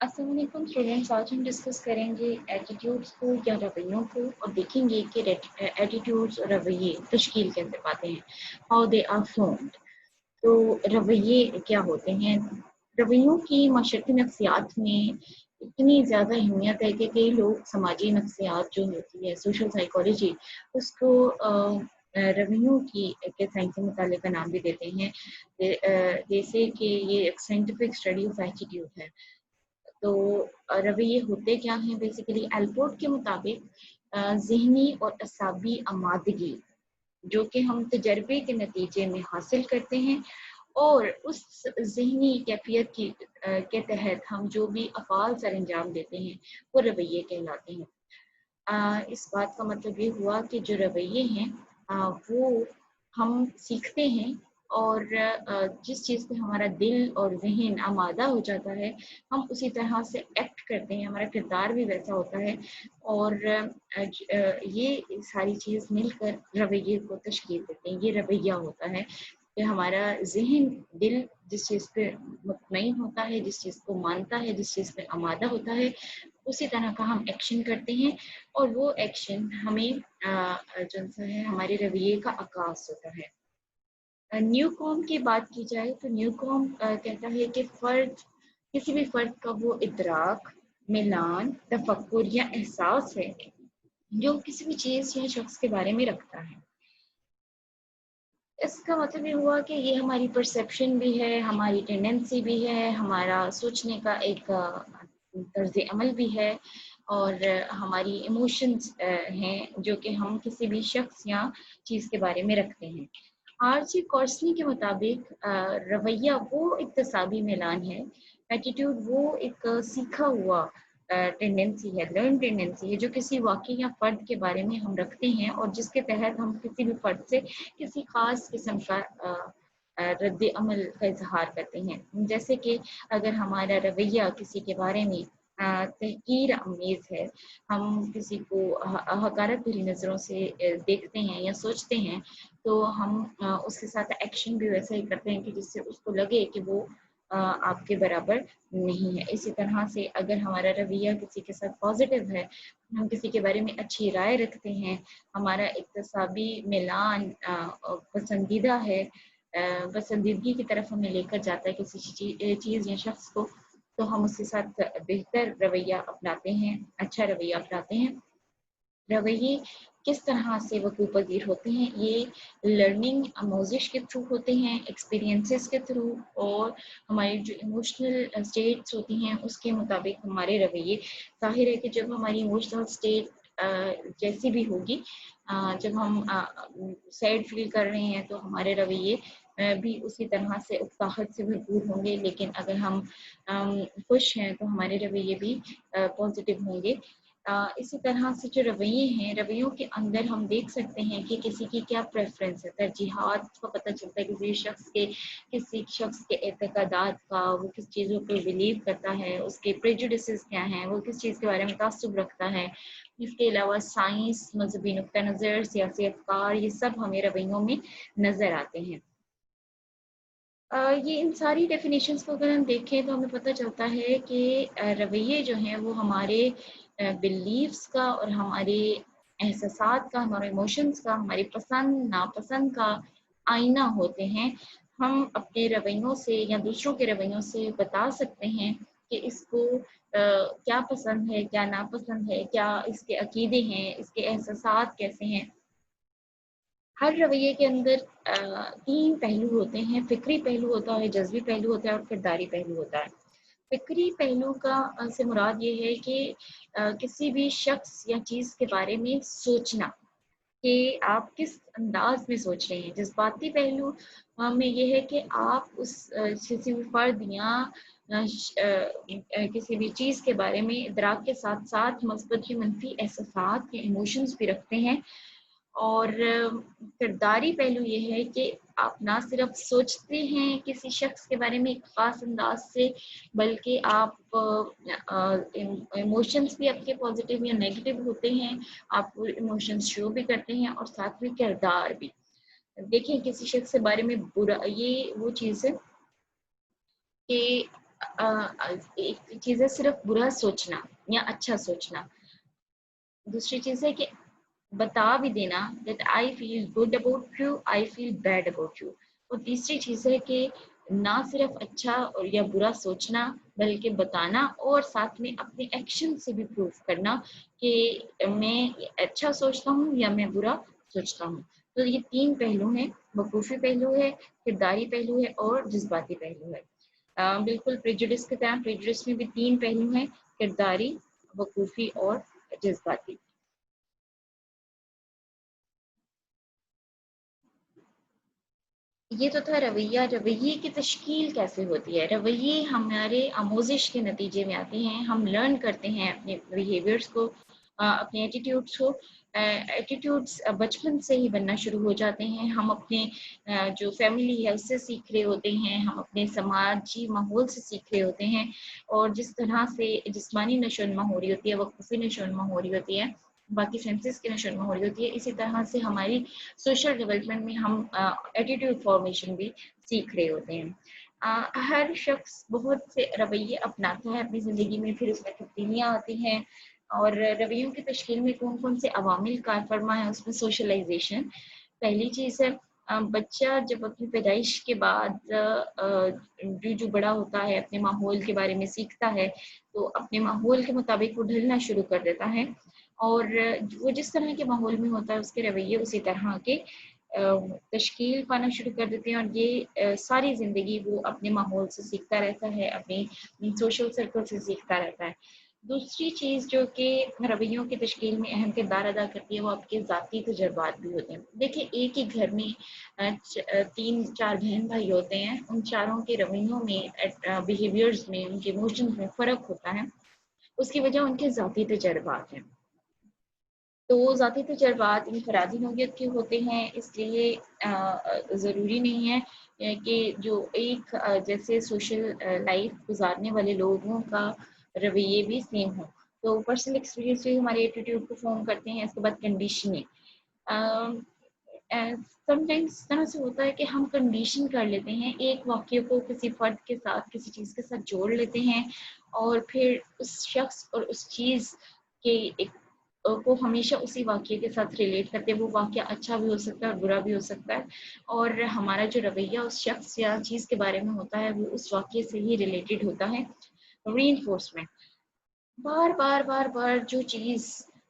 अस्सलाम वालेकुम स्टूडेंट्स, आज हम डिस्कस करेंगे एटीट्यूड्स को या रवैयों को और देखेंगे कि एटीट्यूड्स और रवैये तश्कील कैसे पाते हैं, हाउ दे आर फॉर्म्ड। तो रवैये क्या होते हैं? रवैयों की माशरती नफ्सियात में इतनी ज़्यादा अहमियत है कि कई लोग समाजी नफ्सियात जो होती है, सोशल साइकोलॉजी, उसको रवैयों की के साइंसी मुताले का नाम भी देते हैं। जैसे कि ये एक साइंटिफिक स्टडी ऑफ एटीट्यूड है। तो रवैये होते क्या हैं? बेसिकली एल्पोर्ट के मुताबिक ज़हनी और असाबी आमादगी जो कि हम तजर्बे के नतीजे में हासिल करते हैं और उस ज़हनी कैफियत के तहत हम जो भी अफ़ाल सर अंजाम देते हैं वो रवैये कहलाते हैं। इस बात का मतलब ये हुआ कि जो रवैये हैं वो हम सीखते हैं और जिस चीज़ पे हमारा दिल और ज़हन आमादा हो जाता है, हम उसी तरह से एक्ट करते हैं, हमारा किरदार भी वैसा होता है और ये सारी चीज़ मिलकर रवैये को तश्कील देते हैं। ये रवैया होता है कि हमारा ज़हन, दिल जिस चीज़ पे मुतमईन होता है, जिस चीज़ को मानता है, जिस चीज़ पे आमादा होता है, उसी तरह का हम एक्शन करते हैं और वो एक्शन हमें जो सा है हमारे रवैये का आगाज़ होता है। न्यूकॉम की बात की जाए तो न्यूकॉम कहता है कि किसी भी फ़र्द का वो इदराक, मिलान, तफक्कुर या एहसास है जो किसी भी चीज़ या शख्स के बारे में रखता है। इसका मतलब ये हुआ कि ये हमारी परसेप्शन भी है, हमारी टेंडेंसी भी है, हमारा सोचने का एक तर्ज़ अमल भी है और हमारी इमोशंस हैं जो कि हम किसी भी शख्स या चीज़ के बारे में रखते हैं। आरजी कॉर्सनी के मुताबिक रवैया वो इक्तसाबी मिलान है, एटीट्यूड वो एक सीखा हुआ टेंडेंसी है, लर्न टेंडेंसी है जो किसी वाक़ई या फ़र्द के बारे में हम रखते हैं और जिसके तहत हम किसी भी फ़र्द से किसी ख़ास किस्म का रद्द अमल का इज़हार करते हैं। जैसे कि अगर हमारा रवैया किसी के बारे में तहक़ीर अमेज़ है, हम किसी को हक़ारत भरी नज़रों से देखते हैं या सोचते हैं, तो हम उसके साथ एक्शन भी वैसा ही करते हैं कि जिससे उसको लगे कि वो आपके बराबर नहीं है। इसी तरह से अगर हमारा रवैया किसी के साथ पॉज़िटिव है, हम किसी के बारे में अच्छी राय रखते हैं, हमारा इक्तसाबी मिलान पसंदीदा है, पसंदीदगी की तरफ हमें लेकर जाता है किसी चीज़ या शख्स को, तो हम उसके साथ बेहतर रवैया अपनाते हैं, अच्छा रवैया अपनाते हैं। रवैये किस तरह से वक़ूफ़ पज़ीर होते हैं? ये लर्निंग आमोज़िश के थ्रू होते हैं, एक्सपीरियंसेस के थ्रू और हमारी जो इमोशनल स्टेट्स होती हैं उसके मुताबिक हमारे रवैये। ज़ाहिर है कि जब हमारी इमोशनल स्टेट जैसी भी होगी, जब हम सैड फ़ील कर रहे हैं तो हमारे रवैये भी उसी तरह से उत्साहत से भरपूर होंगे, लेकिन अगर हम खुश हैं तो हमारे रवैये भी पॉज़िटिव होंगे। इसी तरह से जो रवैये हैं, रवैयों के अंदर हम देख सकते हैं कि किसी की क्या प्रेफ़रेंस है, तरजीहात का पता चलता है किसी शख्स के एतक़ादात का, वो किस चीज़ों पे बिलीव करता है, उसके प्रेजुडिसेस क्या हैं, वो किस चीज़ के बारे में तअस्सुब रखता है। इसके अलावा साइंस, मज़हबी नुक्ता नज़र, सियासी अफ़कार, ये सब हमें रवैयों में नज़र आते हैं। ये इन सारी डेफ़िनेशंस को अगर हम देखें तो हमें पता चलता है कि रवैये जो हैं वो हमारे बिलीव्स का और हमारे एहसासात का, हमारे इमोशंस का, हमारी पसंद नापसंद का आईना होते हैं। हम अपने रवैयों से या दूसरों के रवैयों से बता सकते हैं कि इसको क्या पसंद है, क्या नापसंद है, क्या इसके अकीदे हैं, इसके एहसासात कैसे हैं। हर रवैये के अंदर 3 पहलू होते हैं, फ़िक्री पहलू होता है, जज़्बी पहलू होता है और किरदारी पहलू होता है। फ़िक्री पहलू का से मुराद ये है कि किसी भी शख़्स या चीज़ के बारे में सोचना कि आप किस अंदाज़ में सोच रहे हैं। जज़्बाती पहलू में ये है कि आप उस किसी भी फ़र्द या किसी भी चीज़ के बारे में इदराक के साथ-साथ मस्बत या मनफ़ी एहसासात या इमोशंस भी रखते हैं। और किरदारी पहलू ये है कि आप ना सिर्फ सोचते हैं किसी शख्स के बारे में एक ख़ास अंदाज से, बल्कि आप इमोशंस भी आपके पॉजिटिव या नेगेटिव होते हैं, आप वो इमोशंस शो भी करते हैं और साथ में किरदार भी। देखिए किसी शख्स के बारे में बुरा, ये वो चीज़ है कि एक चीज़ है सिर्फ बुरा सोचना या अच्छा सोचना, दूसरी चीज़ है कि बता भी देना that I feel good about you, I feel bad about you. और तीसरी चीज़ है कि ना सिर्फ अच्छा और या बुरा सोचना, बल्कि बताना और साथ में अपने एक्शन से भी प्रूव करना कि मैं अच्छा सोचता हूँ या मैं बुरा सोचता हूँ। तो ये 3 पहलू हैं, वकूफ़ी पहलू है, किरदारी पहलू है और जज़्बाती पहलू है। बिल्कुल प्रेजुडिस की तरह प्रेजुडिस में भी 3 पहलू हैं, किरदारी, वकूफ़ी और जज़्बाती। ये तो था रवैया, रवैये की तश्कील कैसे होती है? रवैये हमारे आमोज़िश के नतीजे में आते हैं, हम लर्न करते हैं अपने बिहेवियर्स को, अपने एटीट्यूड्स को। एटीट्यूड्स बचपन से ही बनना शुरू हो जाते हैं, हम अपने जो फैमिली है उससे सीख रहे होते हैं, हम अपने समाजी माहौल से सीख रहे होते हैं, और जिस तरह से जिस्मानी नशोनमा हो रही होती है, वक़्फ़ी नशोनमा हो रही होती है, बाकी सेंसेस की नशोनमा हो रही होती है, इसी तरह से हमारी सोशल डेवलपमेंट में हम एटीट्यूड फॉर्मेशन भी सीख रहे होते हैं। हर शख्स बहुत से रवैये अपनाता है अपनी ज़िंदगी में, फिर उसमें तब्दीलियाँ आती हैं, और रवैयों की तश्कील में कौन-कौन से अवामिल कार फरमा है, उसमें सोशलाइज़ेशन पहली चीज़ है। बच्चा जब अपनी पैदाइश के बाद जो बड़ा होता है, अपने माहौल के बारे में सीखता है, तो अपने माहौल के मुताबिक वो ढलना शुरू कर देता है, और वो जिस तरह के माहौल में होता है उसके रवैये उसी तरह के तश्कील पाना शुरू कर देते हैं, और ये सारी ज़िंदगी वो अपने माहौल से सीखता रहता है, अपने सोशल सर्कल से सीखता रहता है। दूसरी चीज़ जो कि रवैयों की तश्कील में अहम किरदार अदा करती है, वो आपके ज़ाती तजुर्बात भी होते हैं। देखिए, एक ही घर में 3-4 बहन-भाई होते हैं, उन चारों के रवैयों में, बिहेवियर्स में, उनके इमोशंस में फ़र्क होता है, उसकी वजह उनके ज़ाती तजुर्बात हैं। तो ज़ाती तजर्बात इनफरादी नौइयत के होते हैं, इसलिए ज़रूरी नहीं है कि जो एक जैसे सोशल लाइफ गुजारने वाले लोगों का रवैये भी सेम हो। तो पर्सनल एक्सपीरियंस भी हमारे एटीट्यूड को फॉर्म करते हैं। इसके बाद कंडीशनिंग, समटाइम्स इस तरह से होता है कि हम कंडीशन कर लेते हैं, एक वाक़ये को किसी फ़र्द के साथ, किसी चीज़ के साथ जोड़ लेते हैं, और फिर उस शख्स और उस चीज़ के एक को हमेशा उसी वाक़ये के साथ रिलेट करते हैं। वो वाक़या अच्छा भी हो सकता है और बुरा भी हो सकता है, और हमारा जो रवैया उस शख्स या चीज़ के बारे में होता है, वो उस वाक़ये से ही रिलेटेड होता है। रीइंफोर्समेंट, बार-बार जो चीज़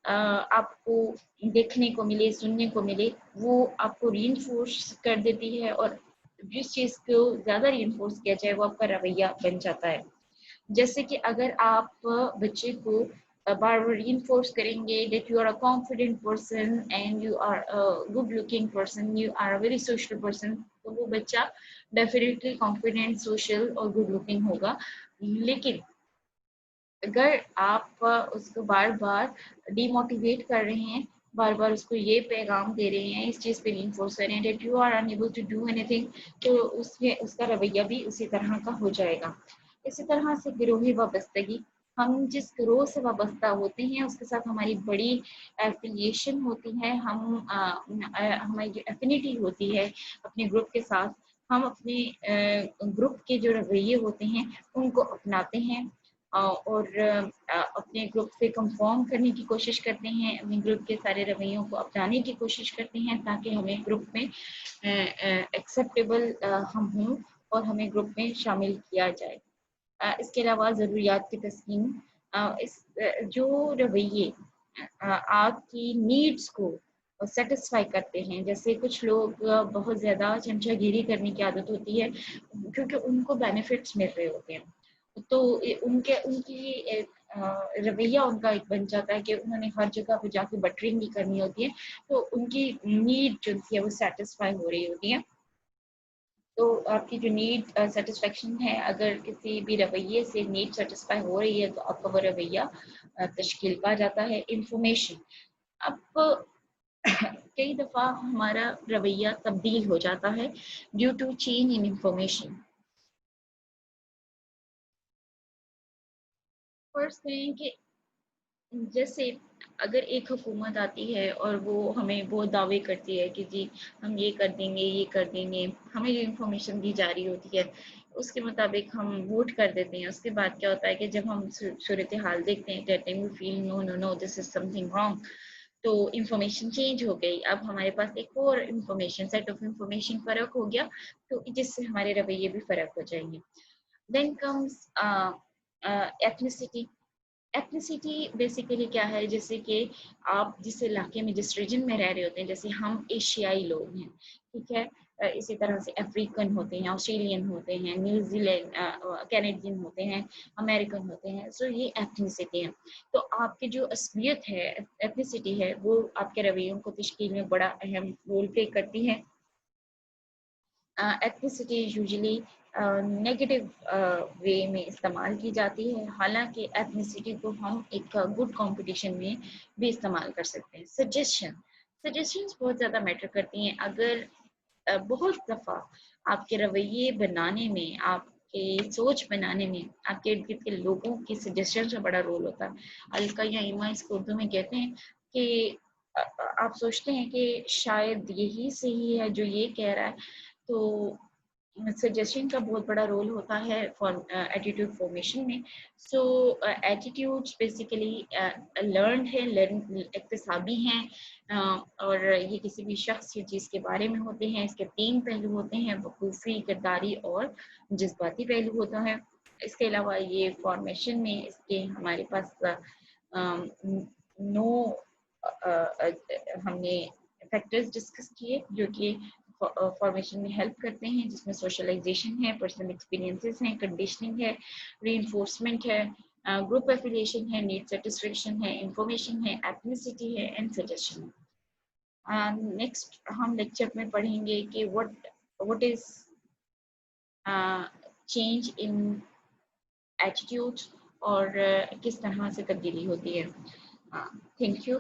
आपको देखने को मिले, सुनने को मिले, वो आपको रीइंफोर्स कर देती है, और जिस चीज़ को ज़्यादा रीइंफोर्स किया जाए, वो आपका रवैया बन जाता है। जैसे कि अगर आप बच्चे को बार-बार रीइंफोर्स करेंगे that you are a confident person and you are a good looking person, you are a very social person, तो वो बच्चा डेफिनिटली कॉन्फिडेंट, सोशल और गुड लुकिंग होगा। लेकिन अगर आप उसको बार-बार डिमोटिवेट कर रहे हैं, बार-बार उसको ये पैगाम दे रहे हैं, इस चीज़ पे रीइंफोर्स कर रहे हैं that you are unable to do anything, तो उसमें उसका रवैया भी उसी तरह का हो जाएगा। इसी तरह से गिरोही वाबस्तगी, हम जिस गिरोह से वाबस्ता होते हैं, उसके साथ हमारी बड़ी एफ़िलिएशन होती है, हमारी जो एफ़िनिटी होती है अपने ग्रुप के साथ, हम अपने ग्रुप के जो रवैये होते हैं, उनको अपनाते हैं, और अपने ग्रुप से कंफर्म करने की कोशिश करते हैं, अपने ग्रुप के सारे रवैयों को अपनाने की कोशिश करते हैं, ताकि हमें ग्रुप में एक्सेप्टेबल हम हों और हमें ग्रुप में शामिल किया जाए। इसके अलावा ज़रूरियात की तस्कीन, जो रवैये आपकी नीड्स को सैटिस्फाई करते हैं, जैसे कुछ लोग बहुत ज़्यादा चमचागिरी करने की आदत होती है, क्योंकि उनको बेनिफिट्स मिल रहे होते हैं, तो उनके उनकी एक रवैया उनका एक बन जाता है कि उन्होंने हर जगह पे जाके बटरिंग भी करनी होती है, तो उनकी नीड जो है वो सैटिस्फाई हो रही होती है। तो आपकी जो नीड सैटिस्फैक्शन है, अगर किसी भी रवैये से नीड सैटिस्फाई हो रही है, तो आपका वो रवैया तश्कील पा जाता है। इंफॉर्मेशन, अब कई दफ़ा हमारा रवैया तब्दील हो जाता है due to change in information. First कहें कि जैसे अगर एक हुकूमत आती है और वो हमें बहुत दावे करती है कि जी हम ये कर देंगे, ये कर देंगे, हमें जो इन्फॉर्मेशन दी जा रही होती है, اس کے مطابق ہم ووٹ کر دیتے ہیں. اس کے بعد کیا ہوتا ہے کہ جب ہم صورتحال دیکھتے ہیں کہتے ہیں we feel no this is something wrong, تو انفارمیشن چینج ہو گئی. اب ہمارے پاس ایک اور انفارمیشن سیٹ آف انفارمیشن فرق ہو گیا, تو جس سے ہمارے رویے بھی فرق ہو جائیں گے. Then comes ethnicity. Ethnicity basically کیا ہے, جیسے کہ آپ جس علاقے میں جس ریجن میں رہ رہے ہوتے ہیں, جیسے ہم ایشیائی لوگ ہیں, ٹھیک ہے, اسی طرح سے افریقن ہوتے ہیں, آسٹریلین ہوتے ہیں, نیوزی لینڈ کینیڈین ہوتے ہیں, امریکن ہوتے ہیں. سو یہ ایتھنیسٹی ہے. تو آپ کی جو عصبیت ہے, ایتھنیسٹی ہے, وہ آپ کے رویوں کو تشکیل میں بڑا اہم رول پلے کرتی ہے. ایتھنیسٹی یوزلی نیگیٹو وے میں استعمال کی جاتی ہے, حالانکہ ایتھنیسٹی کو ہم ایک گڈ کمپٹیشن میں بھی استعمال کر سکتے ہیں. سجیشنز بہت زیادہ میٹر کرتی ہیں. اگر بہت دفعہ آپ کے رویے بنانے میں, آپ کے سوچ بنانے میں, آپ کے ارد گرد کے لوگوں کی سجیشن کا بڑا رول ہوتا ہے. الکا یا ایما اس کو اردو میں کہتے ہیں کہ آپ سوچتے ہیں کہ شاید یہی صحیح ہے جو یہ کہہ رہا ہے, تو سجیشن کا بہت بڑا رول ہوتا ہے ایٹیٹیوڈ فارمیشن میں. سو ایٹیٹیوڈس بیسیکلی لرنڈ ہے, اکتسابی ہیں, اور یہ کسی بھی شخص یا چیز کے بارے میں ہوتے ہیں. اس کے 3 پہلو ہوتے ہیں, وقوفی, کرداری اور جذباتی پہلو ہوتا ہے. اس کے علاوہ یہ فارمیشن میں اس کے ہمارے پاس ہم نے فیکٹرز ڈسکس کیے جو کہ فارمیشن میں ہیلپ کرتے ہیں, جس میں سوشلائزیشن ہے, پرسنل ایکسپیرینسز ہیں, کنڈیشننگ ہے, ری انفورسمنٹ ہے, گروپ ایفیلیشن ہے, نیڈ سیٹسفیکشن ہے, انفارمیشن ہے, ایتھنیسٹی ہے, اینڈ سجیشن. نیکسٹ ہم لیکچر میں پڑھیں گے کہ what is change in attitude اور کس طرح سے تبدیلی ہوتی ہے. Thank you.